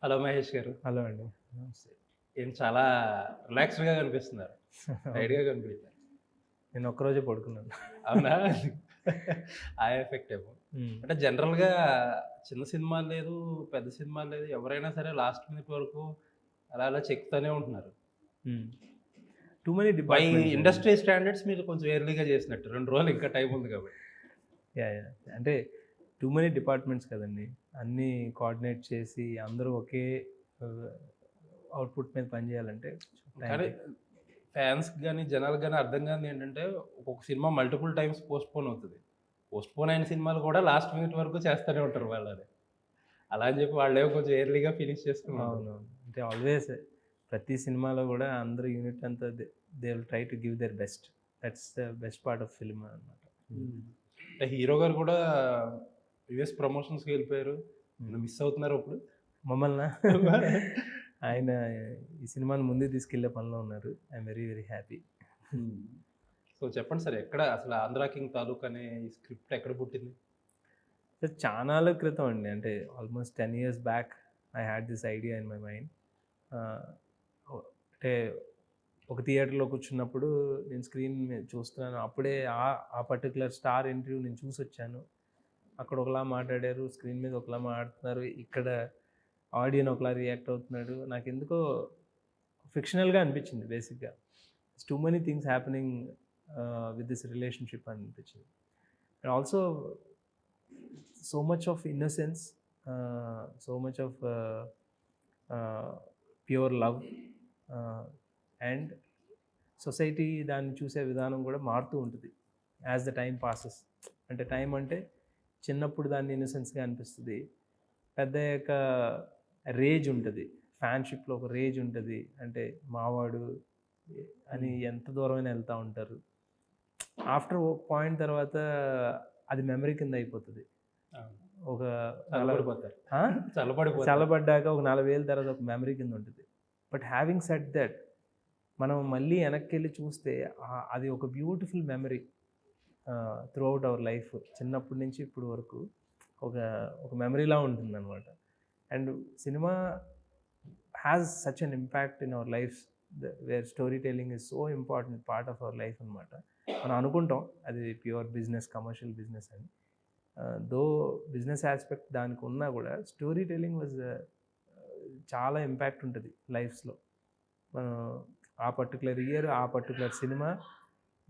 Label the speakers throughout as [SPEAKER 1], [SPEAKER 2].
[SPEAKER 1] Hello Mahesh గారు.
[SPEAKER 2] Hello అండి. నమస్తే.
[SPEAKER 1] ఏం చాలా రిలాక్స్‌డ్‌గా కనిపిస్తున్నారు.
[SPEAKER 2] అవును.
[SPEAKER 1] టైర్డ్‌గా కనిపియట్లేదు.
[SPEAKER 2] నేను ఒక్కరోజే పడుకున్నాను.
[SPEAKER 1] అవునా? ఆ ఎఫెక్టేమో.
[SPEAKER 2] హ్మ్.
[SPEAKER 1] అంటే జనరల్‌గా చిన్న సినిమాలు లేదు, పెద్ద సినిమాలు లేదు. ఎవరైనా సరే లాస్ట్ మినిట్ వరకు అలా అలా చెక్కుతానే ఉంటున్నారు.
[SPEAKER 2] హ్మ్. టూ మెనీ
[SPEAKER 1] బై
[SPEAKER 2] డిపార్ట్‌మెంట్స్ అండి.
[SPEAKER 1] ఇండస్ట్రీ స్టాండర్డ్స్ మీరు కొంచెం ఎర్లీగా చేసినట్టు. 2 రోజులు ఇంకా టైం ఉంది కాబట్టి.
[SPEAKER 2] యాహ్! అంటే టూ మెనీ డిపార్ట్‌మెంట్స్ కదండీ. అన్నీ కోఆర్డినేట్ చేసి అందరూ ఒకే ఆహ్, అవుట్‌పుట్ మీద పని చేయాలంటే టైం
[SPEAKER 1] కానీ
[SPEAKER 2] టేక్.
[SPEAKER 1] ఫాన్స్‌కి గాని, జనాలకి గాని అర్థం కానిదేంటంటే ఒక్కొక్క సినిమా మల్టిపుల్ టైమ్స్ పోస్ట్‌పోన్ అవుతది. పోస్ట్‌పోన్ అయిన సినిమాలు కూడా లాస్ట్ మినిట్ వరకు చేస్తూనే ఉంటారు వాళ్ళది. అలా అని చెప్పి వాళ్ళేమో కొంచెం ఎర్లీగా ఫినిష్ చేసుకొని ఉంటారు.
[SPEAKER 2] అవునవును. అంటే ఆల్‌వేస్ ప్రతి సినిమాలో గూడా అందరూ యూనిట్ అంతా they will try to give their best. That's the best part of film అన్నమాట. హ్మ్.
[SPEAKER 1] హ్మ్. అంటే హీరో గారు కూడా యూఎస్ ప్రమోషన్స్‌కి వెళ్ళిపోయారు.
[SPEAKER 2] హ్మ్.
[SPEAKER 1] ఏమైనా మిస్ అవుతున్నారా ఇప్పుడు?
[SPEAKER 2] మమ్మల్నా? ఆయన ఈ సినిమాని ముందుకు తీసుకెళ్ళే పనిలో ఉన్నారు. I'm very very happy.
[SPEAKER 1] హ్మ్. సో, చెప్పండి సార్ ఎక్కడ అసలు 'ఆంధ్ర కింగ్ తాలూక్' అనే ఈ స్క్రిప్ట్ ఎక్కడ పుట్టింది?
[SPEAKER 2] చానాల క్రితం అండి. అంటే almost 10 years back I had this idea in my mind. ఆహ్, ఒ అంటే ఒక థియేటర్‌లో కూర్చున్నప్పుడు నేను స్క్రీన్ మీద చూస్తున్నాను. అప్పుడే ఆ పర్టిక్యులర్ స్టార్ ఇంటర్వ్యూ నేను చూసొచ్చాను. అక్కడ ఒకలా మాట్లాడారు. స్క్రీన్ మీద ఒకలా మాట్లాడుతున్నారు. ఇక్కడ ఆడియన్ ఒకలా రియాక్ట్ అవుతున్నాడు. నాకెందుకో ఫిక్షనల్‌గా అనిపించింది బేసిక్‌గా. Too many things happening with this relationship అనిపించింది. And also so much of innocence, so much of pure love, and society దాన్ని చూసే విధానం కూడా మారుతూ ఉంటుంది యాజ్ ద టైం పాసెస్. అంటే టైం అంటే చిన్నప్పుడు దాన్ని ఇన్నోసెన్స్గా అనిపిస్తుంది, పెద్దయ్యాక రేజ్ ఉంటుంది, ఫ్యాన్షిప్లో ఒక రేజ్ ఉంటుంది. అంటే మావాడు అని
[SPEAKER 1] హ్మ్.
[SPEAKER 2] ఎంత దూరమైనా వెళ్తూ ఉంటారు. ఆఫ్టర్ ఒక పాయింట్ తర్వాత అది మెమరీ కింద అయిపోతుంది.
[SPEAKER 1] అవును.
[SPEAKER 2] ఒక
[SPEAKER 1] చల్లబడిపోతారు.
[SPEAKER 2] ఆ?
[SPEAKER 1] చల్లబడిపోతారు.
[SPEAKER 2] చల్లబడ్డాక ఒక 40 ఏళ్ళ తర్వాత ఒక మెమరీ కింద ఉంటుంది. బట్ హ్యావింగ్ సెడ్ దట్, మనం మళ్ళీ వెనక్కెళ్ళి చూస్తే అది ఒక beautiful memory throughout our life. చిన్నప్పటి నుంచి ఇప్పుడు వరకు ఒక ఒక మెమరీలా ఉంటుందన్నమాట. And cinema has such an impact in our lives, where story telling is so important part of our life అనమాట. మనం అనుకుంటాం అది ప్యూర్ బిజినెస్, కమర్షియల్ బిజినెస్ అని. దో బిజినెస్ ఆస్పెక్ట్ దానికి ఉన్నా కూడా స్టోరీ టెల్లింగ్ వాజ్ చాలా ఇంపాక్ట్ ఉంటుంది లైఫ్స్లో. మనం ఆ పర్టికులర్ ఇయర్, ఆ పర్టికులర్ సినిమా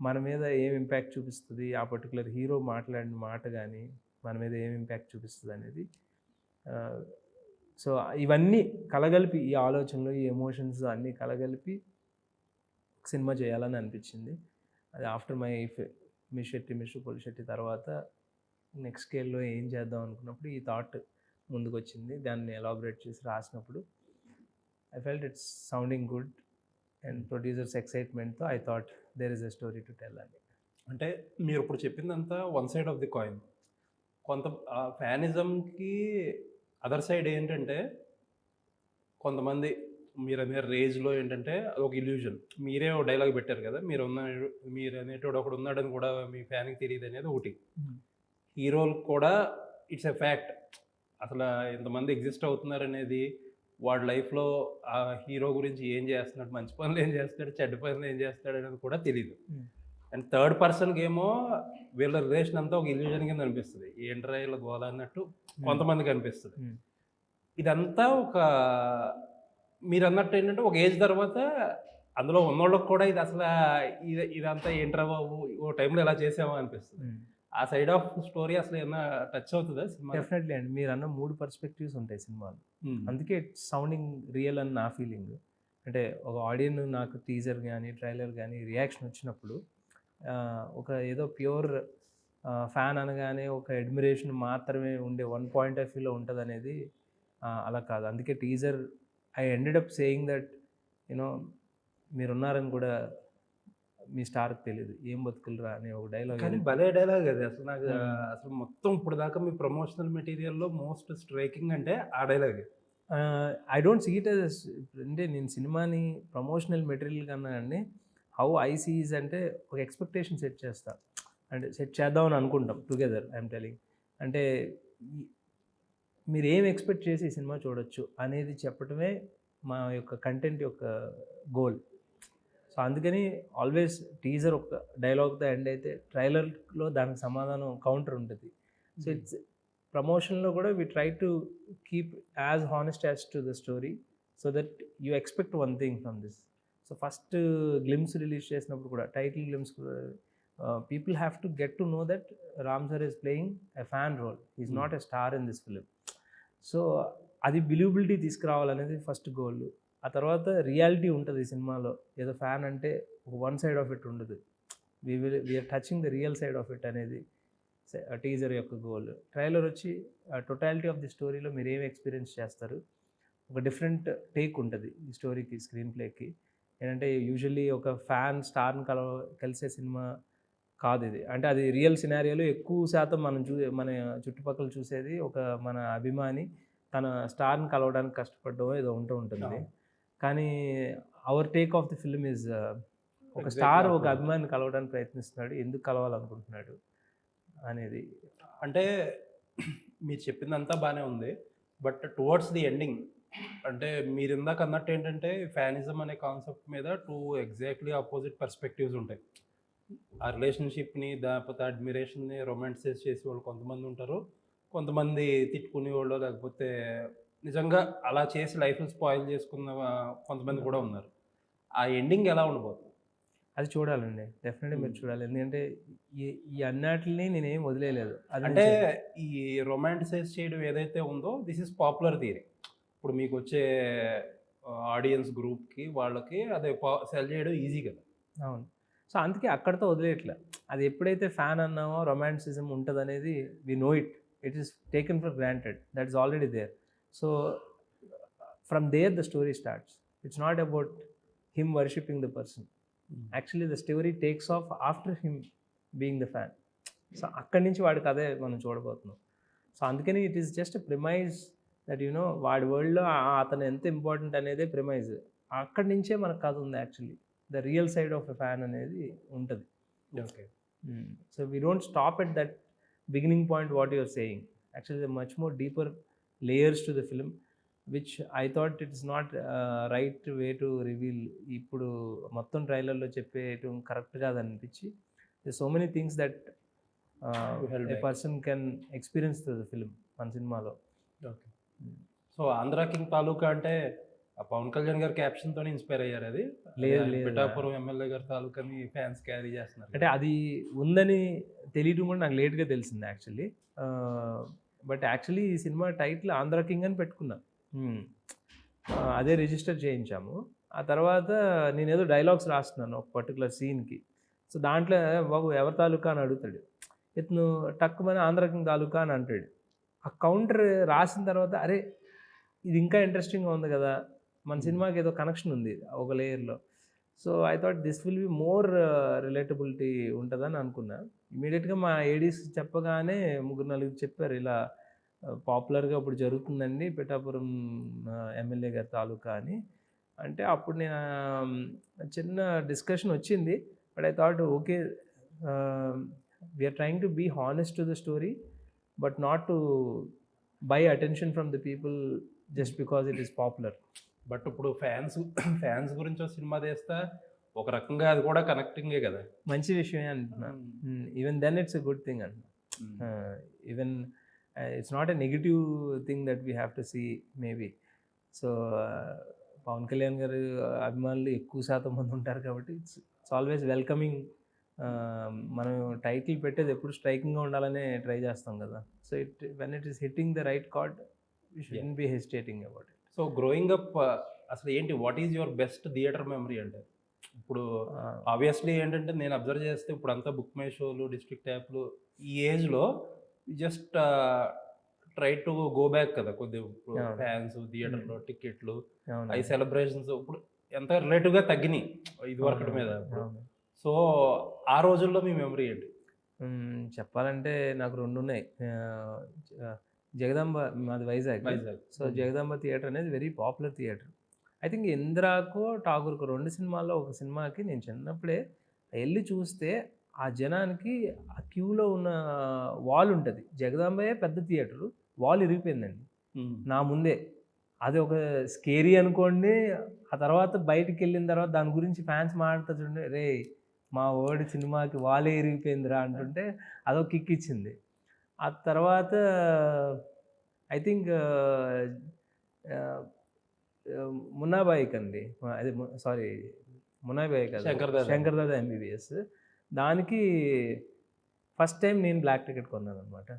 [SPEAKER 2] మన మీద ఏం ఇంపాక్ట్ చూపిస్తుంది, ఆ పర్టికులర్ హీరో మాట్లాడిన మాట కానీ మన మీద ఏం ఇంపాక్ట్ చూపిస్తుంది అనేది. సో ఇవన్నీ కలగలిపి, ఈ ఆలోచనలు, ఈ ఎమోషన్స్ అన్నీ కలగలిపి సినిమా చేయాలని అనిపించింది. అది ఆఫ్టర్ మై మిస్టర్ పొలిశెట్టి తర్వాత నెక్స్ట్ స్కేల్‌లో ఏం చేద్దాం అనుకున్నప్పుడు ఈ థాట్ ముందుకొచ్చింది. దాన్ని ఎలాబొరేట్ చేసి రాసినప్పుడు I felt it's sounding good, and producers ఎక్సైట్‌మెంట్‌తో I thought there is a story to tell అని.
[SPEAKER 1] అంటే మీరిప్పుడు చెప్పిందంతా one side of the coin. కొంత ఫ్యానిజంకి అదర్ సైడ్ ఏంటంటే కొంతమంది మీరనే రేంజ్‌లో ఏంటంటే అదొక ఇల్యూజన్. మీరే ఓ డైలాగ్ పెట్టారు కదా! మీరనేటోడు ఒకడున్నాడని కూడా మీ ఫ్యాన్‌కి తెలీదనేది ఒకటి.
[SPEAKER 2] హ్మ్.
[SPEAKER 1] హీరోలకు కూడా ఇట్స్ ఎ ఫ్యాక్ట్. అసలా ఇంతమంది ఎగ్జిస్ట్ అవుతున్నారనేది వాడి లైఫ్‌లో ఆ హీరో గురించి ఏం చేస్తున్నాడు, మంచి పనులు ఏం చేస్తాడు, చెడ్డ పనులు ఏం చేస్తాడనేది కూడా తెలీదు.
[SPEAKER 2] హ్మ్.
[SPEAKER 1] అండ్ థర్డ్ పర్సన్‌కేమో వీళ్ళ రిలేషన్ అంతా ఒక ఇల్యూజన్ కింద అనిపిస్తది. ఏంట్రా ఈళ్ళ గోల అన్నట్టు
[SPEAKER 2] హ్మ్.
[SPEAKER 1] కొంతమందికనిపిస్తది.
[SPEAKER 2] హ్మ్.
[SPEAKER 1] ఇదంతా ఒక మీరన్నట్టేంటంటే ఒక ఏజ్ తర్వాత అందులో ఉన్నోళ్ళకి కూడా ఇదసలా ఇదంతా ఏంట్రా బాబు! ఓ టైంలో ఇలా చేసామా అనిపిస్తది.
[SPEAKER 2] హ్మ్.
[SPEAKER 1] ఆ సైడ్ ఆఫ్ స్టోరీ అసలేమన్నా టచ్ అవుతదా సినిమాలో?
[SPEAKER 2] డెఫినెట్‌లీ అండి. మీరన్న 3 పర్స్పెక్టివ్స్ ఉంటాయి సినిమాలో.
[SPEAKER 1] హ్మ్.
[SPEAKER 2] అందుకే ఇట్స్ సౌండింగ్ రియల్ అని నా ఫీలింగ్. అంటే ఒక ఆడియన్ నాకు టీజర్ గాని, ట్రైలర్ గాని రియాక్షన్ వచ్చినప్పుడు ఒక ఏదో ప్యూర్ ఫ్యాన్ అనగానే ఒక అడ్మిరేషన్ మాత్రమే ఉండే వన్ పాయింట్ ఆఫ్ వ్యూలో ఉంటదనేది అలా కాదు. అందుకే teaser I ended up saying that you know మీరున్నారని కూడా మీ స్టార్‌కి తెలీదు. ఏం బతుకులురా అనే ఒక డైలాగ్
[SPEAKER 1] కానీ
[SPEAKER 2] ఏదైతే.
[SPEAKER 1] భలే డైలాగ్ అది. అసలు నాకు
[SPEAKER 2] హ్మ్.
[SPEAKER 1] అసలు మొత్తం ఇప్పటిదాకా మీ ప్రమోషనల్ మెటీరియల్‌లో మోస్ట్ స్ట్రైకింగ్ అంటే ఆ డైలాగే.
[SPEAKER 2] I don't see it as, అంటే నేను సినిమాని ప్రమోషనల్ మెటీరియల్ కన్నా అండి, హౌ ఐ సీ ఈజ్ అంటే ఒక ఎక్స్‌పెక్టేషన్ సెట్ చేస్తా. అంటే సెట్ చేద్దామని అనుకుంటాం టుగెదర్ ఐయామ్ టెల్లింగ్. అంటే ఈ మీరు ఏం ఎక్స్పెక్ట్ చేసి ఈ సినిమా చూడొచ్చు అనేది చెప్పడమే మా యొక్క కంటెంట్ యొక్క గోల్. సో అందుకని ఆల్వేస్ టీజర్ ఒక డైలాగ్తో ఎండ్ అయితే ట్రైలర్లో దానికి సమాధానం కౌంటర్ ఉంటుంది. సో ఇట్స్ ప్రమోషన్లో కూడా we try to keep as honest as to the story so that you expect one thing from this. So first glimpse release చేసినప్పుడు కూడా title glimpse people have to get to know that Ram sir is playing a fan role, is not a star in this film. So అది believability తీసుకురావాలనేది first goal. ఆ తర్వాత reality ఉంటుంది ఈ సినిమాలో. ఏదో ఫ్యాన్ అంటే వన్ సైడ్ ఆఫ్ ఇట్ ఉండదు, we're touching the real side of it అనేది టీజర్ యొక్క గోల్. ట్రైలర్ వచ్చి టోటాలిటీ ఆఫ్ ది స్టోరీలో మీరు ఏమి ఎక్స్పీరియన్స్ చేస్తారు, ఒక డిఫరెంట్ టేక్ ఉంటుంది ఈ స్టోరీకి, స్క్రీన్ ప్లేకి. ఏంటంటే యూజువల్లీ ఒక ఫ్యాన్ స్టార్ని కలిసే సినిమా కాదు ఇది. అంటే అది రియల్ సినారియోలో ఎక్కువ శాతం మన చుట్టుపక్కల చూసేది ఒక మన అభిమాని తన స్టార్ని కలవడానికి కష్టపడడం ఏదో ఉంటుంది. కానీ our take of the film is ఒక స్టార్ ఒక అభిమాని కలవడానికి ప్రయత్నిస్తున్నాడు, ఎందుకు కలవాలనుకుంటున్నాడు అనేది.
[SPEAKER 1] అంటే మీరు చెప్పిందంతా బాగానే ఉంది, బట్ టువర్డ్స్ ది ఎండింగ్ అంటే మీరు ఇందాక అన్నట్టు ఏంటంటే ఫ్యానిజం అనే కాన్సెప్ట్ మీద టూ ఎగ్జాక్ట్లీ ఆపోజిట్ పర్స్పెక్టివ్స్ ఉంటాయి. ఆ రిలేషన్షిప్ని లేకపోతే అడ్మిరేషన్ని రొమాంటిసైజ్ చేసే వాళ్ళు కొంతమంది ఉంటారు, కొంతమంది తిట్టుకునే వాళ్ళు లేకపోతే నిజంగా అలా చేసి లైఫ్ని స్పాయిల్ చేసుకున్న కొంతమంది కూడా ఉన్నారు. ఆ ఎండింగ్ ఎలా ఉండబోతుంది?
[SPEAKER 2] అది చూడాలండి, డెఫినెట్గా మీరు చూడాలి. ఎందుకంటే ఈ అన్నిటిని నేనేం వదిలేయలేదు.
[SPEAKER 1] అంటే ఈ రొమాంటిసైజ్ చేయడం ఏదైతే ఉందో దిస్ ఇస్ పాపులర్ థియరీ. ఇప్పుడు మీకు వచ్చే ఆడియన్స్ గ్రూప్కి వాళ్ళకి అదే సెల్ చేయడం ఈజీ కదా.
[SPEAKER 2] అవును. సో అందుకే అక్కడితో వదిలేయట్లే. అది ఎప్పుడైతే ఫ్యాన్ అన్నామో రొమాంటిసిజం ఉంటుంది అనేది we know it is taken for granted, that is already there. So from there the story starts. It's not about him worshipping the person. Actually the story takes off after him being the fan. So అక్కడి నుంచి వాడికి అదే మనం చూడబోతున్నాం. So అందుకని it is just premise that you know వాడి వరల్డ్లో అతను ఎంత ఇంపార్టెంట్ అనేదే ప్రిమైజ్. అక్కడి నుంచే మనకు కథ ఉంది. Actually the real side of a fan అనేది ఉంటుంది.
[SPEAKER 1] Okay.
[SPEAKER 2] So we don't stop at that beginning point what you're saying. Actually much more deeper layers to the film which I thought it is not right way to reveal. ఇప్పుడు మొత్తం ట్రైలర్లో చెప్పేయటం correct కాదనిపించి so many things that a person can experience the film మన సినిమాలో.
[SPEAKER 1] Okay. So Andhra King Taluka అంటే పవన్ కళ్యాణ్ గారి క్యాప్షన్తో inspire అయ్యారు? అది
[SPEAKER 2] లేదు,
[SPEAKER 1] పిఠాపురం ఎమ్మెల్యే గారి తాలూకాని ఫ్యాన్స్ క్యారీ చేస్తున్నారు.
[SPEAKER 2] అంటే అది ఉందని తెలియడం కూడా నాకు లేట్గా తెలిసింది యాక్చువల్లీ. బట్ యాక్చువల్లీ ఈ సినిమా టైటిల్ ఆంధ్ర కింగ్ అని పెట్టుకున్నా. అదే రిజిస్టర్ చేయించాము. ఆ తర్వాత నేను ఏదో డైలాగ్స్ రాస్తున్నాను ఒక పర్టికులర్ సీన్కి. సో దాంట్లో బాబు ఎవరి తాలూకా అని అడుగుతాడు, ఇతను టక్కుమని ఆంధ్ర కింగ్ తాలూకా అని అంటాడు. ఆ కౌంటర్ రాసిన తర్వాత అరే ఇది ఇంకా ఇంట్రెస్టింగ్గా ఉంది కదా, మన సినిమాకి ఏదో కనెక్షన్ ఉంది ఒక లేయర్లో. So I thought this will be more relatability ఉంటుందని అనుకున్నా. ఇమీడియట్గా మా ఏడీస్ చెప్పగానే 3-4 చెప్పారు ఇలా పాపులర్గా ఇప్పుడు జరుగుతుందండి పిఠాపురం ఎమ్మెల్యే గారి తాలూకా అని. అంటే అప్పుడు నేను చిన్న డిస్కషన్ వచ్చింది. But I thought okay we are trying to be honest to the story but not to buy attention from the people just because it is popular.
[SPEAKER 1] But ఇప్పుడు ఫ్యాన్స్ గురించి ఒక సినిమా తీస్తా ఒక రకంగా అది కూడా కనెక్టింగే కదా,
[SPEAKER 2] మంచి విషయమే అంటున్నా. Even then it's a good thing అంటున్నా. Even it's not a negative thing that we have to see maybe. So Pawan Kalyan garu అభిమానులు ఎక్కువ శాతం మంది ఉంటారు కాబట్టి ఇట్స్ ఆల్వేస్ వెల్కమింగ్. మనం టైటిల్ పెట్టేది ఎప్పుడు స్ట్రైకింగ్గా ఉండాలనే ట్రై చేస్తాం కదా. So when it is hitting the right card you shouldn't be hesitating about it.
[SPEAKER 1] So growing up అసలు ఏంటి, what is your best theatre memory? అంటే ఇప్పుడు ఆబ్వియస్లీ ఏంటంటే నేను అబ్జర్వ్ చేస్తే ఇప్పుడు అంతా బుక్ మై షోలు, డిస్ట్రిక్ట్ యాప్లు, ఈ ఏజ్లో just try to go back కదా కొద్దిగా. ఫ్యాన్స్, థియేటర్లో టికెట్లు, అవి సెలబ్రేషన్స్ ఇప్పుడు ఎంత రిలేటివ్గా తగ్గినాయి ఇది వరకటి మీద. సో ఆ రోజుల్లో మీ మెమరీ ఏంటి?
[SPEAKER 2] చెప్పాలంటే నాకు 2 ఉన్నాయి. జగదాంబ, మాది వైజాగ్. సో జగదాంబ థియేటర్ అనేది very popular theatre. I think ఇందిరాకో ఠాగూర్కో 2 సినిమాల్లో ఒక సినిమాకి నేను చిన్నప్పుడే వెళ్ళి చూస్తే ఆ జనానికి ఆ క్యూలో ఉన్న వాల్ ఉంటుంది. జగదాంబయే పెద్ద థియేటరు, వాల్ ఇరిగిపోయిందండి. నా ముందే. అది ఒక స్కేరీ అనుకోండి. ఆ తర్వాత బయటికి వెళ్ళిన తర్వాత దాని గురించి ఫ్యాన్స్ మాట్లాడుతూ చూడండి, రే మా ఓడి సినిమాకి వాలే ఇరిగిపోయిందిరా అంటుంటే అదొక కిక్ ఇచ్చింది. ఆ తర్వాత ఐ థింక్ మున్నాబాయిక్ అండి. అదే సారీ మున్నాబాయి కాదు, శంకర్ దాదా ఎంబీబీఎస్. దానికి ఫస్ట్ టైం నేను బ్లాక్ టికెట్ కొన్నాను అనమాట.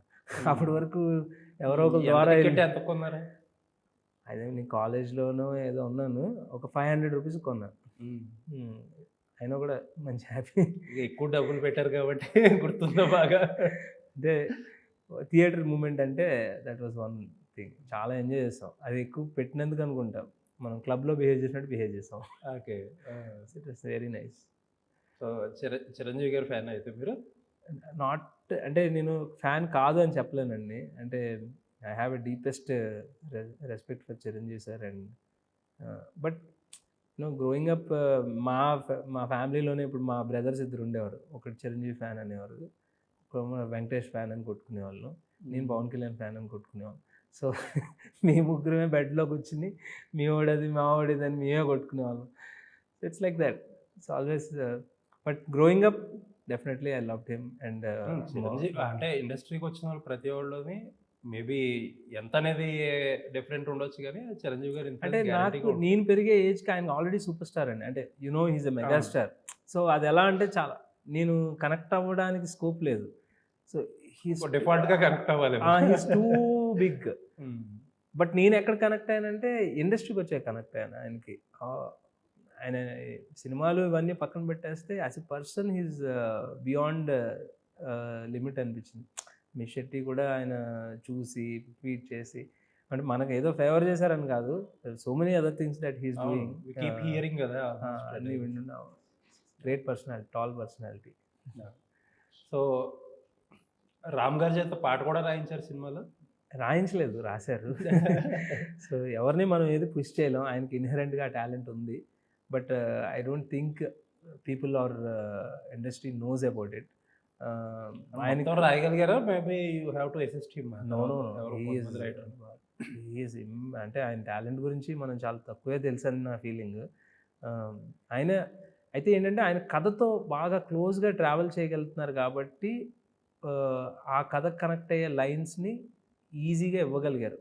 [SPEAKER 2] అప్పటి వరకు ఎవరో ఒకరి ద్వారా
[SPEAKER 1] ఎంత కొన్నారా?
[SPEAKER 2] అదే నేను కాలేజ్లోనో ఏదో ఉన్నాను, ఒక 500 రూపీస్ కొన్నాను. అయినా కూడా మంచి హ్యాపీ.
[SPEAKER 1] ఎక్కువ డబ్బులు పెట్టారు కాబట్టి గుర్తుందా బాగా?
[SPEAKER 2] అంటే థియేటర్ మూమెంట్ అంటే దట్ వాజ్ వన్ థింగ్. చాలా ఎంజాయ్ చేస్తాం. అది ఎక్కువ పెట్టినందుకు అనుకుంటాం. మనం క్లబ్లో బిహేవ్ చేసినట్టు బిహేవ్ చేస్తాం.
[SPEAKER 1] Okay.
[SPEAKER 2] It was very nice.
[SPEAKER 1] So Chiranjeevi గారి ఫ్యాన్ అయితే మీరు?
[SPEAKER 2] నాట్ అంటే నేను ఫ్యాన్ కాదు అని చెప్పలేనండి. అంటే I have a deepest respect for Chiranjeevi sir. And but growing up మా ఫ్యామిలీలోనే ఇప్పుడు మా బ్రదర్స్ ఇద్దరు ఉండేవారు. ఒకటి చిరంజీవి ఫ్యాన్ అనేవారు, వెంకటేష్ ఫ్యాన్ అని కొట్టుకునేవాళ్ళు, నేను పవన్ కళ్యాణ్ ఫ్యాన్ అని కొట్టుకునేవాళ్ళు. సో మీ ముగ్గురమే బెడ్లో కూర్చుని మీ ఓడది మా ఓడిది అని మేమే కొట్టుకునేవాళ్ళం. It's like that. It's always but growing up definitely I loved him. And
[SPEAKER 1] Chiranjeevi అంటే ఇండస్ట్రీకి వచ్చిన వాళ్ళు ప్రతి వాళ్ళని మేబీ ఎంత అనేది డిఫరెంట్ ఉండొచ్చు, కానీ చిరంజీవి గారు
[SPEAKER 2] అంటే నాకు నేను పెరిగే ఏజ్కి ఆయన ఆల్రెడీ సూపర్ స్టార్ అండి. అంటే హీజ్ ఎ మెగాస్టార్. సో అది ఎలా అంటే చాలా నేను కనెక్ట్ అవ్వడానికి స్కోప్ లేదు. సో
[SPEAKER 1] డిఫాల్ట్గా కనెక్ట్ అవ్వాలి.
[SPEAKER 2] He's two big. బట్ నేను ఎక్కడ కనెక్ట్ అయ్యానంటే ఇండస్ట్రీకి వచ్చే కనెక్ట్ అయ్యాను ఆయనకి. ఆయన సినిమాలు ఇవన్నీ పక్కన పెట్టేస్తే as a person he's beyond limit అనిపించింది. మీ శెట్టి కూడా ఆయన చూసి ట్వీట్ చేసి, అంటే మనకు ఏదో ఫేవర్ చేశారని కాదు, so many other things that he's doing.
[SPEAKER 1] Keep hearing కదా
[SPEAKER 2] అన్నీ వింటున్నాం. Great personality, tall personality.
[SPEAKER 1] So Ram గారి చేత పాట కూడా రాయించారు సినిమాలో?
[SPEAKER 2] రాయించలేదు, రాశారు. సో ఎవరిని మనం ఏది పుష్ చేయలేం. ఆయనకి ఇన్హెరెంట్గా టాలెంట్ ఉంది. But I don't think people or industry knows about it.
[SPEAKER 1] ఆయన రాయగలిగారా? Maybe you have to assist him.
[SPEAKER 2] No he's అంటే ఆయన టాలెంట్ గురించి మనం చాలా తక్కువే తెలుసు అని నా ఫీలింగ్. ఆయన అయితే ఏంటంటే ఆయన కథతో బాగా క్లోజ్గా ట్రావెల్ చేయగలుగుతున్నారు కాబట్టి ఆ కథకు కనెక్ట్ అయ్యే లైన్స్ని ఈజీగా ఇవ్వగలిగారు.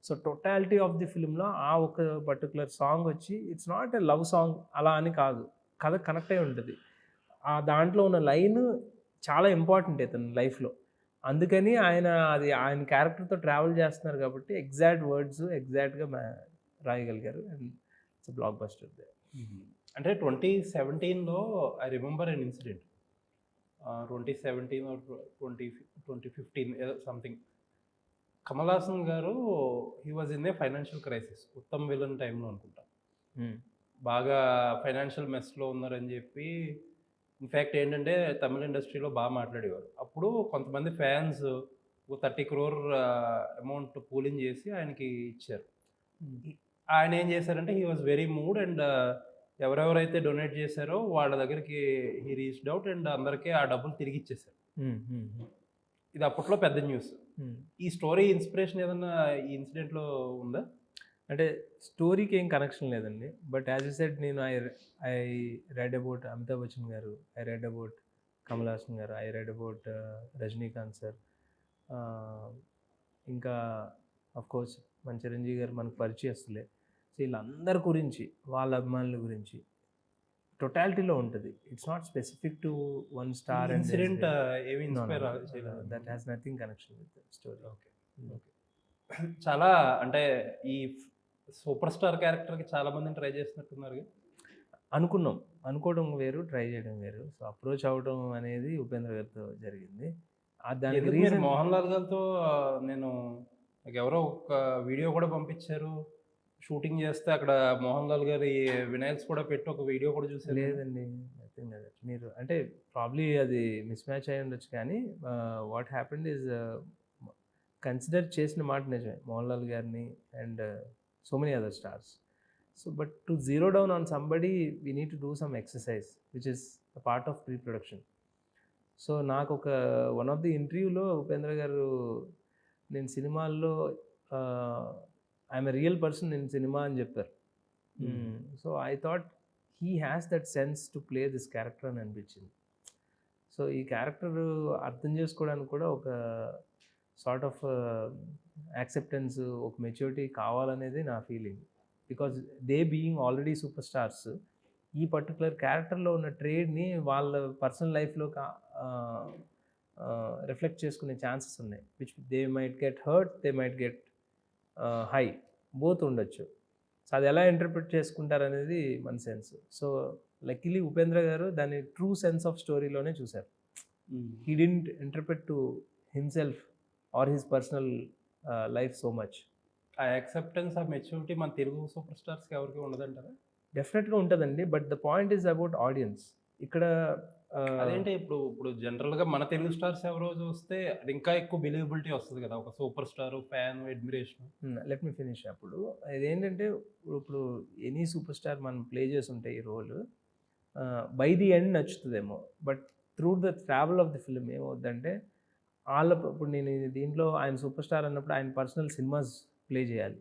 [SPEAKER 2] సో టోటాలిటీ ఆఫ్ ది ఫిల్మ్లో ఆ ఒక పర్టికులర్ సాంగ్ వచ్చి it's not a love song అలా అని కాదు, కథ కనెక్ట్ అయి ఉంటుంది. ఆ దాంట్లో ఉన్న లైన్ చాలా ఇంపార్టెంట్ అతని లైఫ్లో. అందుకని ఆయన క్యారెక్టర్తో ట్రావెల్ చేస్తున్నారు కాబట్టి ఎగ్జాక్ట్ వర్డ్స్ ఎగ్జాక్ట్గా రాయగలిగారు. And it's blockbuster.
[SPEAKER 1] అంటే 2017లో I remember an incident. 2017 or 2015 ఏదో something. Kamal Haasan garu he was in a financial crisis. Uttam Villain టైంలో అనుకుంటా. బాగా ఫైనాన్షియల్ మెస్లో ఉన్నారని చెప్పి, ఇన్ఫ్యాక్ట్ ఏంటంటే తమిళ ఇండస్ట్రీలో బాగా మాట్లాడేవారు. అప్పుడు కొంతమంది ఫ్యాన్స్ 30 crore అమౌంట్ పూలింగ్ చేసి ఆయనకి ఇచ్చారు. ఆయన ఏం చేశారంటే he was very mood and ఎవరెవరైతే డొనేట్ చేశారో వాళ్ళ దగ్గరికి హీ రీచ్డ్ అవుట్ అండ్ అందరికీ ఆ డబ్బులు తిరిగి ఇచ్చేశారు. ఇది అప్పట్లో పెద్ద న్యూస్. ఈ స్టోరీ ఇన్స్పిరేషన్ ఏదన్నా ఈ ఇన్సిడెంట్లో ఉందా?
[SPEAKER 2] అంటే స్టోరీకి ఏం కనెక్షన్ లేదండి. బట్ యాజ్ యూ సెడ్, నేను I read about Amitabh Bachchan garu, I read about Kamal Haasan garu, I read about Rajinikanth sir, ఇంకా అఫ్కోర్స్ మన చిరంజీవి గారు మనకు పరిచయస్తులే. సో వీళ్ళందరి గురించి, వాళ్ళ అభిమానుల గురించి టోటాలిటీలో ఉంటుంది. It's not specific to one star and
[SPEAKER 1] incident ఏమి inspire
[SPEAKER 2] that has nothing connection with the story.
[SPEAKER 1] Okay. చాలా అంటే ఈ సూపర్ స్టార్ క్యారెక్టర్కి చాలా మందిని ట్రై చేస్తున్నట్టున్నారు.
[SPEAKER 2] అనుకోవడం వేరు, ట్రై చేయడం వేరు. సో అప్రోచ్ అవ్వడం అనేది ఉపేంద్ర గారితో జరిగింది.
[SPEAKER 1] దానికి రీజన్ మోహన్ లాల్ గారితో నేను నాకు ఎవరో ఒక వీడియో కూడా పంపించారు. షూటింగ్ చేస్తే అక్కడ మోహన్ లాల్ గారి వినాయల్స్ కూడా పెట్టి ఒక వీడియో కూడా చూసారు.
[SPEAKER 2] లేదండి, మీరు అంటే ప్రాబ్లీ అది మిస్ మ్యాచ్ అయి ఉండొచ్చు. కానీ వాట్ హ్యాపెండ్ ఈజ్ కన్సిడర్ చేసిన మాట నిజమే, మోహన్ లాల్ గారిని and so many other stars. So but to zero down on somebody we need to do some exercise which is a part of pre production. So నాకు ఒక one of the ఇంటర్వ్యూలో ఉపేంద్ర గారు, నేను సినిమాల్లో I'm a real person in cinema అని చెప్పారు. So I thought he has that sense to play this character అని అనిపించింది. సో ఈ క్యారెక్టర్ అర్థం చేసుకోవడానికి కూడా ఒక సార్ట్ ఆఫ్ యాక్సెప్టెన్స్, ఒక మెచ్యూరిటీ కావాలనేది నా feeling. Because they being already super stars, ఈ పర్టికులర్ క్యారెక్టర్లో ఉన్న ట్రేడ్ని వాళ్ళ పర్సనల్ లైఫ్లో రిఫ్లెక్ట్ చేసుకునే ఛాన్సెస్ ఉన్నాయి. Which they might get hurt, they might get high, both ఉండొచ్చు. సో అది ఎలా ఇంటర్ప్రిట్ చేసుకుంటారు అనేది మన సెన్స్. సో లక్కీలీ ఉపేంద్ర గారు దాన్ని ట్రూ సెన్స్ ఆఫ్ స్టోరీలోనే చూశారు. He didn't interpret to himself are his personal life so much.
[SPEAKER 1] ఆ యాక్సెప్టెన్స్, ఆ మెచ్యూరిటీ మన తెలుగు సూపర్ స్టార్స్కి ఎవరికి ఉండదంటారా?
[SPEAKER 2] డెఫినెట్గా ఉంటుందండి. But the point is about audience. ఇక్కడ
[SPEAKER 1] అదేంటి ఇప్పుడు జనరల్గా మన తెలుగు స్టార్స్ ఎవరో చూస్తే అది ఇంకా ఎక్కువ బిలీవబిలిటీ వస్తుంది కదా, ఒక super star fan admiration.
[SPEAKER 2] Let me finish. అప్పుడు ఇదేంటంటే ఇప్పుడు ఎనీ సూపర్ స్టార్ మనం ప్లే చేసి ఉంటే ఈ రోల్ బై ది ఎండ్ నచ్చుతుందేమో, but through the travel of the film ఏమవుద్దంటే ఇప్పుడు నేను దీంట్లో ఆయన సూపర్ స్టార్ అన్నప్పుడు ఆయన పర్సనల్ సినిమాస్ ప్లే చేయాలి.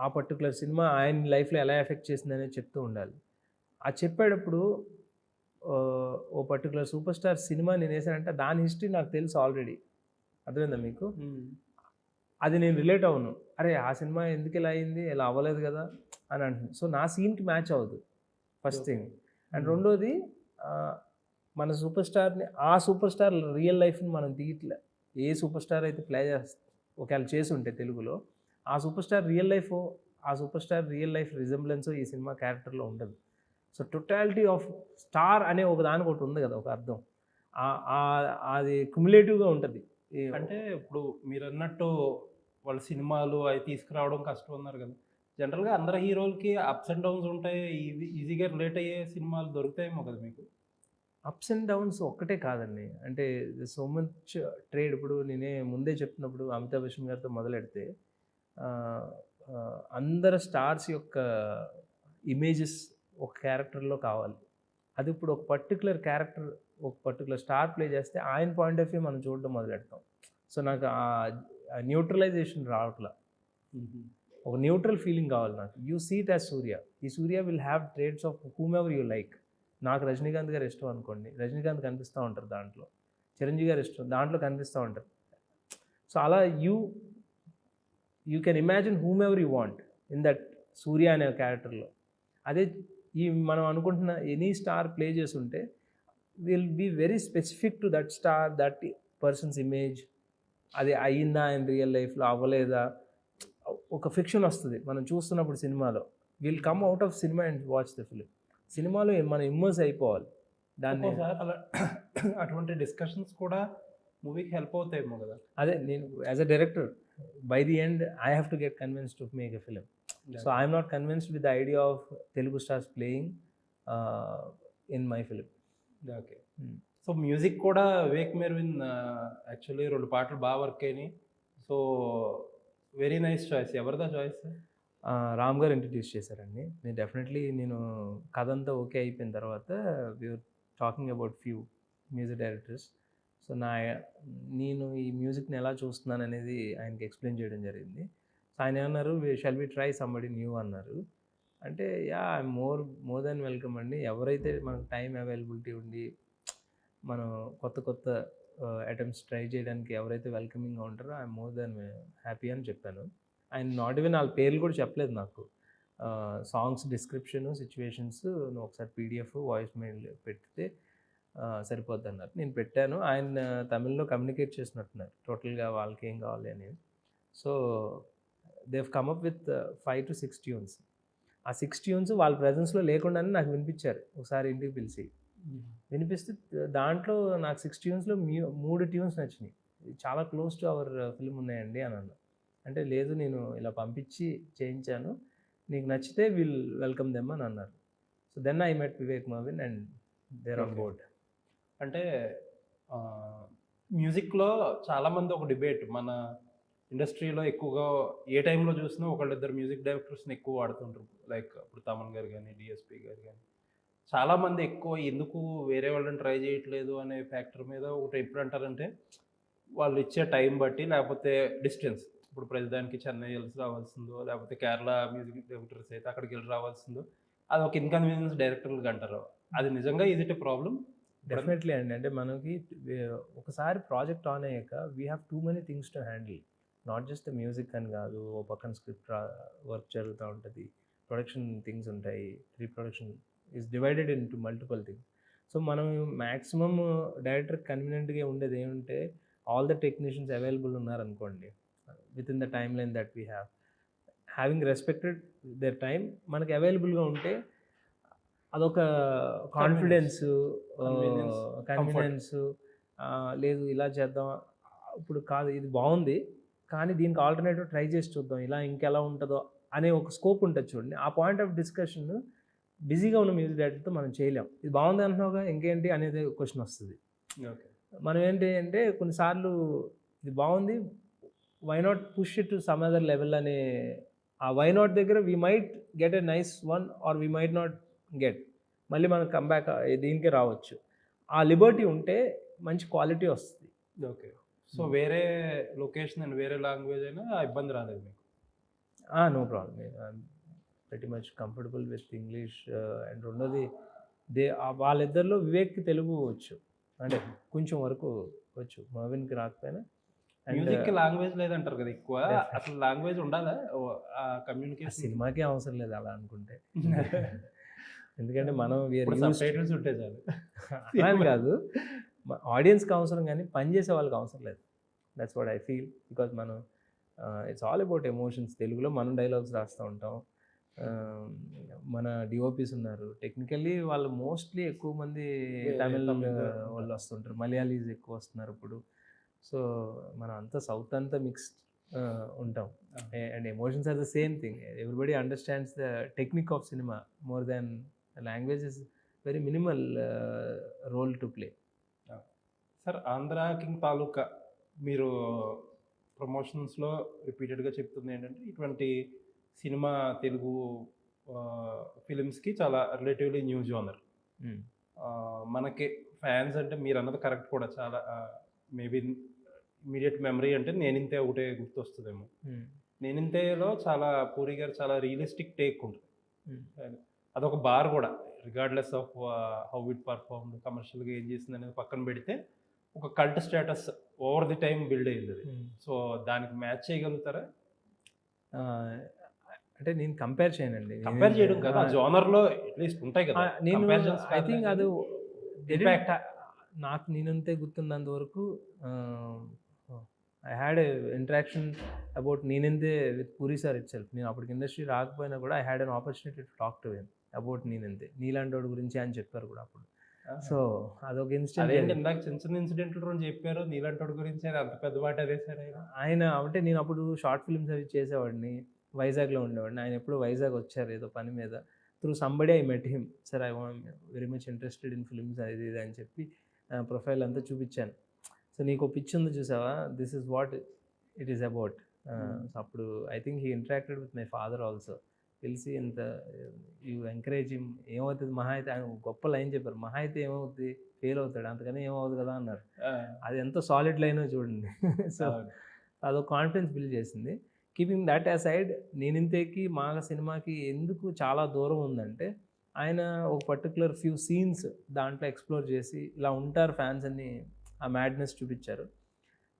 [SPEAKER 2] ఆ పర్టికులర్ సినిమా ఆయన లైఫ్లో ఎలా ఎఫెక్ట్ చేసిందనేది చెప్తూ ఉండాలి. ఆ చెప్పేటప్పుడు ఓ పర్టికులర్ సూపర్ స్టార్ సినిమా నేను వేసానంటే దాని హిస్టరీ నాకు తెలుసు ఆల్రెడీ. అర్థమైందా మీకు? అది నేను రిలేట్ అవును, అరే ఆ సినిమా ఎందుకు ఇలా అయింది, ఇలా అవ్వలేదు కదా అని అంటుంది. సో నా సీన్కి మ్యాచ్ అవ్వదు ఫస్ట్ థింగ్. అండ్ రెండోది మన సూపర్ స్టార్ని, ఆ సూపర్ స్టార్ రియల్ లైఫ్ని మనం తీయట్లే. ఏ సూపర్ స్టార్ అయితే ప్లే చేస్తే ఒకవేళ చేసి ఉంటే తెలుగులో, ఆ super star real life resemblance ఈ సినిమా క్యారెక్టర్లో ఉండదు. సో టోటాలిటీ ఆఫ్ స్టార్ అనే ఒక దానికి ఒకటి ఉంది కదా, ఒక అర్థం, అది క్యుములేటివ్గా ఉంటుంది.
[SPEAKER 1] అంటే ఇప్పుడు మీరు అన్నట్టు వాళ్ళ సినిమాలు అవి తీసుకురావడం కష్టం అన్నారు కదా, జనరల్గా అందరు హీరోలకి అప్స్ అండ్ డౌన్స్ ఉంటాయి, ఈజీగా రిలేట్ అయ్యే సినిమాలు దొరుకుతాయేమో కదా మీకు?
[SPEAKER 2] అప్స్ అండ్ డౌన్స్ ఒక్కటే కాదండి, అంటే సో మచ్ ట్రేడ్. ఇప్పుడు నేనే ముందే చెప్తున్నప్పుడు అమితాబ్ బచ్చన్ గారితో మొదలెడితే అందరు స్టార్స్ యొక్క ఇమేజెస్ ఒక క్యారెక్టర్లో కావాలి. అది ఇప్పుడు ఒక పర్టికులర్ క్యారెక్టర్, ఒక పర్టికులర్ స్టార్ ప్లే చేస్తే ఆయన పాయింట్ ఆఫ్ వ్యూ మనం చూడడం మొదలెడతాం. సో నాకు ఆ న్యూట్రలైజేషన్ రావట్లా, ఒక న్యూట్రల్ ఫీలింగ్ కావాలి నాకు. యూ సీట్ యాజ్ సూర్య, ఈ Surya will have traits of whomever you like. నాకు రజనీకాంత్ గారు ఇష్టం అనుకోండి, రజనీకాంత్ కనిపిస్తూ ఉంటారు దాంట్లో. చిరంజీవి గారు ఇష్టం, దాంట్లో కనిపిస్తూ ఉంటారు. సో అలా you can imagine whomever you want in that Surya అనే క్యారెక్టర్లో. అదే ఈ మనం అనుకుంటున్న ఎనీ స్టార్ ప్లే చేసి ఉంటే will be very specific to that star, that person's image. అది అయ్యిందా ఆయన రియల్ లైఫ్లో, అవ్వలేదా, ఒక ఫిక్షన్ వస్తుంది మనం చూస్తున్నప్పుడు సినిమాలో. Will come out of cinema and watch the film. సినిమాలో మనం ఇమ్మర్స్ అయిపోవాలి దాన్ని.
[SPEAKER 1] అలా అటువంటి డిస్కషన్స్ కూడా మూవీకి హెల్ప్ అవుతాయేమో కదా.
[SPEAKER 2] అదే నేను as a director, by the end I have to get convinced to make a film. So I'm not convinced with the idea of Telugu stars playing in my film.
[SPEAKER 1] Okay. So music కూడా Vivek Mervin actually 2 పాటలు బాగా work అయినాయి. So very nice choice. ఎవరిదా choice?
[SPEAKER 2] Ram garu introduce చేశారండి. నేను కథ అంతా okay అయిపోయిన తర్వాత we're talking about few music directors. So నేను ఈ మ్యూజిక్ని ఎలా చూస్తున్నాను అనేది ఆయనకి ఎక్స్ప్లెయిన్ చేయడం జరిగింది. సో ఆయన ఏమన్నారు, shall we try somebody new అన్నారు. అంటే yeah I'm more than welcome అండి. ఎవరైతే మనకు టైం అవైలబిలిటీ ఉండి మనం కొత్త అటెంప్ట్స్ ట్రై చేయడానికి ఎవరైతే వెల్కమింగ్గా ఉంటారో ఐఎమ్ మోర్ దెన్ హ్యాపీ అని చెప్పాను. ఆయన నాట్ ఈవెన్ వాళ్ళ పేర్లు కూడా చెప్పలేదు నాకు. సాంగ్స్ డిస్క్రిప్షను, సిచ్యువేషన్స్ నువ్వు ఒకసారి పీడిఎఫ్ వాయిస్ మెయిల్ పెడితే సరిపోద్ది అన్నారు. నేను పెట్టాను. ఆయన తమిళ్లో కమ్యూనికేట్ చేసినట్టున్నారు టోటల్గా వాళ్ళకి ఏం కావాలి అని. So Dev come up with 5 to 6 tunes. ఆ 6 ట్యూన్స్ వాళ్ళ ప్రజెన్స్లో లేకుండానే నాకు వినిపించారు ఒకసారి ఇంటికి పిలిచి. వినిపిస్తే దాంట్లో నాకు 6 ట్యూన్స్లో 3 ట్యూన్స్ నచ్చినాయి. చాలా క్లోజ్ టు అవర్ ఫిల్మ్ ఉన్నాయండి అని అన్నా. అంటే లేదు, నేను ఇలా పంపించి చేయించాను, నీకు నచ్చితే విల్ వెల్కమ్ దెమ్ అని అన్నారు. So then I met Vivek Mervin and they're on board.
[SPEAKER 1] అంటే మ్యూజిక్లో చాలామంది ఒక డిబేట్, మన ఇండస్ట్రీలో ఎక్కువగా ఏ టైంలో చూసినా ఒకళ్ళిద్దరు మ్యూజిక్ డైరెక్టర్స్ని ఎక్కువ వాడుతుంటారు. లైక్ ఇప్పుడు తమన్ గారు కానీ, డిఎస్పి గారు కానీ. చాలామంది ఎక్కువ ఎందుకు వేరే వాళ్ళని ట్రై చేయట్లేదు అనే ఫ్యాక్టర్ మీద ఒకటి ఎప్పుడు అంటారంటే వాళ్ళు ఇచ్చే టైం బట్టి, లేకపోతే డిస్టెన్స్. ఇప్పుడు ప్రతిదానికి చెన్నై వెళ్ళి రావాల్సిందో, లేకపోతే కేరళ మ్యూజిక్ డైరెక్టర్స్ అయితే అక్కడికి వెళ్ళి రావాల్సిందో, అది ఒక ఇన్కన్వీనియన్స్ డైరెక్టర్లకు అంటారు. అది నిజంగా is it a problem?
[SPEAKER 2] Definitely అండి. అంటే మనకి ఒకసారి ప్రాజెక్ట్ ఆన్ అయ్యాక we have too many things to handle. Not just the music అని కాదు, ఓ పక్కన స్క్రిప్ట్ వర్క్ జరుగుతూ ఉంటుంది, ప్రొడక్షన్ థింగ్స్ ఉంటాయి, pre production is divided into multiple things. So మనం మ్యాక్సిమం డైరెక్టర్ కన్వీనియంట్గా ఉండేది ఏమంటే ఆల్ ద టెక్నీషియన్స్ అవైలబుల్ ఉన్నారనుకోండి within the timeline that we having respected their time, మనకి అవైలబుల్గా ఉంటే అదొక కాన్ఫిడెన్స్, కన్వీనియన్స్. లేదు ఇలా చేద్దాం, ఇప్పుడు కాదు ఇది బాగుంది కానీ దీనికి ఆల్టర్నేటివ్ ట్రై చేసి చూద్దాం, ఇలా ఇంకెలా ఉంటుందో అనే ఒక స్కోప్ ఉంటుంది చూడండి. ఆ పాయింట్ ఆఫ్ డిస్కషన్ బిజీగా ఉన్న మ్యూజిక్ డైరెక్టర్తో మనం చేయలేం. ఇది బాగుంది అంటున్నావుగా ఇంకేంటి అనేది క్వశ్చన్ వస్తుంది.
[SPEAKER 1] ఓకే.
[SPEAKER 2] మనం ఏంటి అంటే కొన్నిసార్లు ఇది బాగుంది, why not push it to some other level అనే ఆ వై నాట్ దగ్గర we might get a nice one or we might not get, మళ్ళీ మనం కంబ్యాక్ దీనికే రావచ్చు. ఆ లిబర్టీ ఉంటే మంచి క్వాలిటీ వస్తుంది.
[SPEAKER 1] ఓకే. సో వేరే లొకేషన్ అండ్ వేరే లాంగ్వేజ్ అయినా ఇబ్బంది రాలేదు మీకు?
[SPEAKER 2] No problem. Very much comfortable with English. And రెండోది వాళ్ళిద్దరిలో వివేక్కి తెలుగు వచ్చు, అంటే కొంచెం వరకు వచ్చు, మర్విన్కి రాకపోయినా.
[SPEAKER 1] మ్యూజిక్కి లాంగ్వేజ్ లేదంటారు కదా ఎక్కువ, అసలు లాంగ్వేజ్ ఉండాలా కమ్యూనికేషన్?
[SPEAKER 2] సినిమాకే అవసరం లేదు అలా అనుకుంటే. ఎందుకంటే మనం
[SPEAKER 1] సబ్‌టైటిల్స్ ఉంటే చాలు.
[SPEAKER 2] అలా అని కాదు, ఆడియన్స్కి అవసరం కానీ పని చేసే వాళ్ళకి అవసరం లేదు. That's what I feel. Because మనం ఇట్స్ ఆల్ అబౌట్ ఎమోషన్స్. తెలుగులో మనం డైలాగ్స్ రాస్తూ ఉంటాం, మన డిఓపీస్ ఉన్నారు, టెక్నికల్లీ వాళ్ళు మోస్ట్లీ ఎక్కువ మంది తమిళ వాళ్ళు వస్తుంటారు, మలయాళీస్ ఎక్కువ వస్తున్నారు ఇప్పుడు. సో మనం అంతా సౌత్ అంతా మిక్స్డ్ ఉంటాం. And emotions are the same thing. Everybody understands the technique of cinema more than language is very minimal role to play.
[SPEAKER 1] Sir, Andhra King Taluka మీరు ప్రమోషన్స్లో రిపీటెడ్గా చెప్తుంది ఏంటంటే ఇటువంటి సినిమా తెలుగు ఫిలిమ్స్కి చాలా రిలేటివ్లీ న్యూ జోనర్. మనకి ఫ్యాన్స్ అంటే మీరు అన్నది కరెక్ట్ కూడా, చాలా మేబీ ఇమీడియట్ మెమరీ అంటే నేనింతే ఒకటే గుర్తొస్తుందేమో. నేనింతేలో చాలా పూరి గారు చాలా రియలిస్టిక్ టేక్ ఉంటుంది. అదొక బార్ కూడా, regardless of how it perform, కమర్షియల్గా ఏం చేసింది అనేది పక్కన పెడితే ఒక cult status over the time build అయ్యింది అది. సో దానికి మ్యాచ్ చేయగలుగుతారా?
[SPEAKER 2] అంటే నేను కంపేర్ చేయనండి,
[SPEAKER 1] కంపేర్ చేయడం కదా, జోనర్లో అట్లీస్ట్ ఉంటాయి కదా
[SPEAKER 2] నేను ఐ థింక్ అది నాకు నేనంతే గుర్తున్నంత వరకు I had interaction about Neninthe with Puri sir itself. నేను అప్పటికి ఇండస్ట్రీ రాకపోయినా కూడా I had an opportunity to talk to him about Neninthe, నీలాంటి వాడి గురించి అని చెప్పారు కూడా అప్పుడు. సో అదొక ఇన్సిడెంట్.
[SPEAKER 1] ఇందాక చిన్న చిన్న ఇన్సిడెంట్లు రోజు చెప్పారు నీలాంటి వాడి గురించి, అంత పెద్ద మాట అదే సార్
[SPEAKER 2] ఆయన. అంటే నేను అప్పుడు షార్ట్ ఫిల్మ్స్ అవి చేసేవాడిని, వైజాగ్లో ఉండేవాడిని. ఆయన ఎప్పుడు వైజాగ్ వచ్చారు ఏదో పని మీద, through somebody I met him. Sir I want very much interested in films అది ఇది అని చెప్పి ప్రొఫైల్ అంతా చూపించాను. సో నీకు పిచ్ ఉంది చూసావా, this is what it is about. So అప్పుడు I think he interacted with my father also. తెలిసి ఇంత యూ ఎంకరేజ్ హిమ్, ఏమవుతుంది మహా అయితే, ఆయన గొప్ప లైన్ చెప్పారు, మహా అయితే ఏమవుతుంది ఫెయిల్ అవుతాడు, అంతకని ఏమవుతుంది కదా అన్నారు. అది ఎంతో సాలిడ్ లైనో చూడండి. సో అదొక కాన్ఫిడెన్స్ బిల్డ్ చేసింది. కీపింగ్ దట్ అసైడ్, నేనింతేకి మా సినిమాకి ఎందుకు చాలా దూరం ఉందంటే, ఆయన ఒక పర్టికులర్ ఫ్యూ సీన్స్ దాంట్లో ఎక్స్ప్లోర్ చేసి ఇలా ఉంటారు ఫ్యాన్స్ అని ఆ మ్యాడ్నెస్ చూపించారు.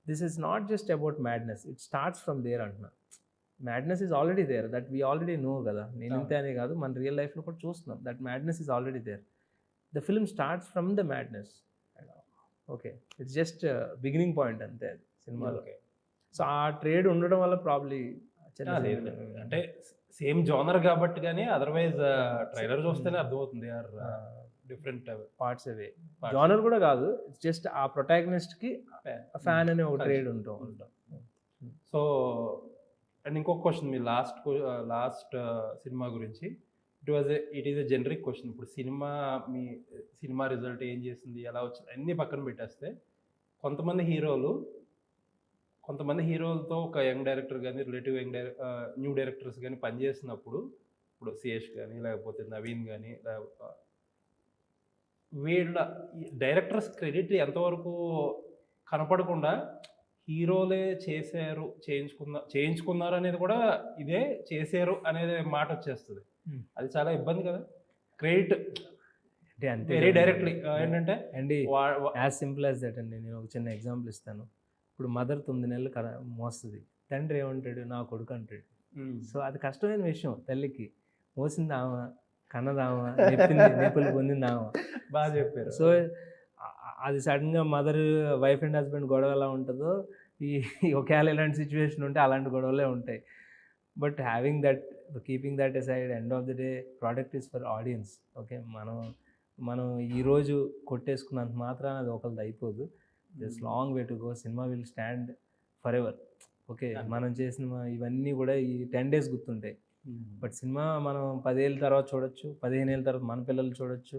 [SPEAKER 2] This is not just about madness, it starts from there అంటున్నా. Madness is already there, that we already know కదా. నేనింతే అనే కాదు, మన రియల్ లైఫ్లో కూడా చూస్తున్నాం, that madness is already there. The film starts from the madness. Okay, it's just beginning point అంతే అది సినిమాలో. సో ఆ ట్రేడ్ ఉండడం వల్ల ప్రాబ్లీ
[SPEAKER 1] అంటే సేమ్ జోనర్ కాబట్టి, కానీ అదర్వైజ్ ట్రైలర్ చూస్తేనే అర్థమవుతుంది ఆర్ డిఫరెంట్
[SPEAKER 2] పార్ట్స్ అవే. జోనర్ కూడా కాదు, ఇట్స్ జస్ట్ ఆ ప్రొటాగనిస్ట్కి ఫ్యాన్ అనే ఒక ట్రేడ్ ఉంటాం.
[SPEAKER 1] సో అండ్ ఇంకొక క్వశ్చన్, మీ లాస్ట్ సినిమా గురించి. It is a generic question. ఇప్పుడు మీ సినిమా రిజల్ట్ ఏం చేసింది, ఎలా వచ్చింది అన్నీ పక్కన పెట్టేస్తే, కొంతమంది హీరోలతో ఒక యంగ్ డైరెక్టర్ కానీ, రిలేటివ్ న్యూ డైరెక్టర్స్ కానీ పనిచేసినప్పుడు, ఇప్పుడు సియేష్ కానీ లేకపోతే నవీన్ కానీ, వీళ్ళ డైరెక్టర్స్ క్రెడిట్ ఎంతవరకు కనపడకుండా హీరోలే చేయించుకున్నారు అనేది కూడా ఇదే చేశారు అనేది మాట వచ్చేస్తుంది. అది చాలా ఇబ్బంది కదా. క్రెడిట్
[SPEAKER 2] అంటే అంతే
[SPEAKER 1] వెరీ డైరెక్ట్లీ ఏంటంటే
[SPEAKER 2] అండి, యాజ్ సింపుల్ యాజ్ దట్ అండి. నేను ఒక చిన్న ఎగ్జాంపుల్ ఇస్తాను. ఇప్పుడు మదర్ 9 నెలలు మోస్తుంది, తండ్రి ఏమంటాడు, నా కొడుకు అంటాడు. సో అది కష్టమైన విషయం. తల్లికి మోసింది ఆమె, కన్నదామ, నొప్పులు పొందింది ఆమె.
[SPEAKER 1] బాగా చెప్పారు.
[SPEAKER 2] సో అది సడన్గా మదర్, వైఫ్ అండ్ హస్బెండ్ గొడవ ఎలా ఉంటుందో, ఈ ఒకవేళ ఇలాంటి సిచ్యువేషన్ ఉంటే అలాంటి గొడవలే ఉంటాయి. But having that, keeping that aside, end of the day product is for audience. Okay, మనం ఈరోజు కొట్టేసుకున్నంత మాత్రాన అది ఒకరిది అయిపోదు. Just long way to go. Cinema will stand for ever. Okay, మనం చేసిన ఇవన్నీ కూడా ఈ 10 days గుర్తుంటాయి. బట్ సినిమా మనం 10 ఏళ్ళ తర్వాత చూడొచ్చు, 15 ఏళ్ళ తర్వాత మన పిల్లలు చూడొచ్చు.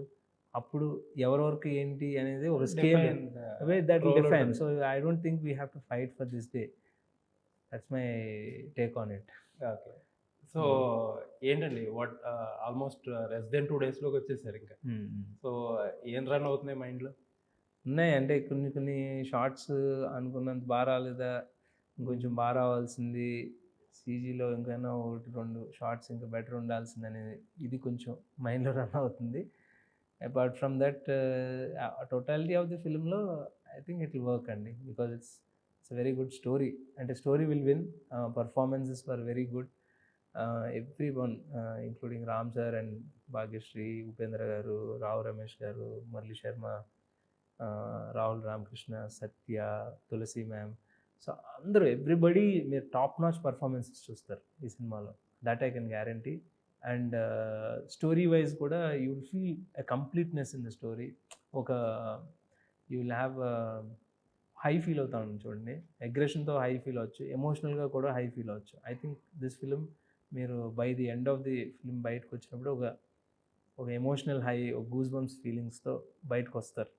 [SPEAKER 2] అప్పుడు ఎవరెవరికి ఏంటి అనేది ఒక scale that will define. So I don't think we have to fight for this day. That's my take on it.
[SPEAKER 1] Okay. So ఏంటండి, ఆల్మోస్ట్ లెస్ దెన్ 2 daysలోకి వచ్చేసారు ఇంకా. సో ఏం రన్ అవుతున్నాయి మైండ్లో?
[SPEAKER 2] ఉన్నాయి అంటే కొన్ని షార్ట్స్ అనుకున్నంత బాగా రాలేదా, ఇంకొంచెం బాగా రావాల్సింది, సీజీలో ఇంకైనా 1-2 షార్ట్స్ ఇంకా బెటర్ ఉండాల్సింది అనేది ఇది కొంచెం మైండ్లో రన్ అవుతుంది. Apart from that, totality of the ఫిల్మ్లో I think it will work అండి, because it's very good story. అంటే story will win, performances were very good. Every one including Ram sir and Bhagyashri, Upendra garu, Rao Ramesh garu, Murali Sharma, Rahul Ramakrishna, Satya, Tulasi ma'am. So అందరూ, everybody మీరు top notch performances చూస్తారు ఈ సినిమాలో. That I can guarantee. And story wise కూడా you will feel a completeness in the story. You will have high feel అవుతాను చూడండి. అగ్రెషన్తో high feel అవ్వచ్చు, ఎమోషనల్గా కూడా హై ఫీల్ అవ్వచ్చు. ఐ థింక్ దిస్ ఫిలిం మీరు by the end of the film బయటకు వచ్చినప్పుడు ఒక ఎమోషనల్ హై, ఒక గూస్ బంప్స్ ఫీలింగ్స్తో బయటకు వస్తారు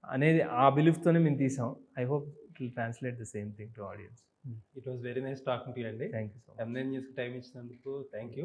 [SPEAKER 2] అనేది ఆ బిలీఫ్తోనే మేము తీసాం. I hope it will translate the same thing to audience.
[SPEAKER 1] It was very nice talking to you అండి.
[SPEAKER 2] Thank you so much.
[SPEAKER 1] M9 న్యూస్కి టైం ఇచ్చినందుకు థ్యాంక్ యూ.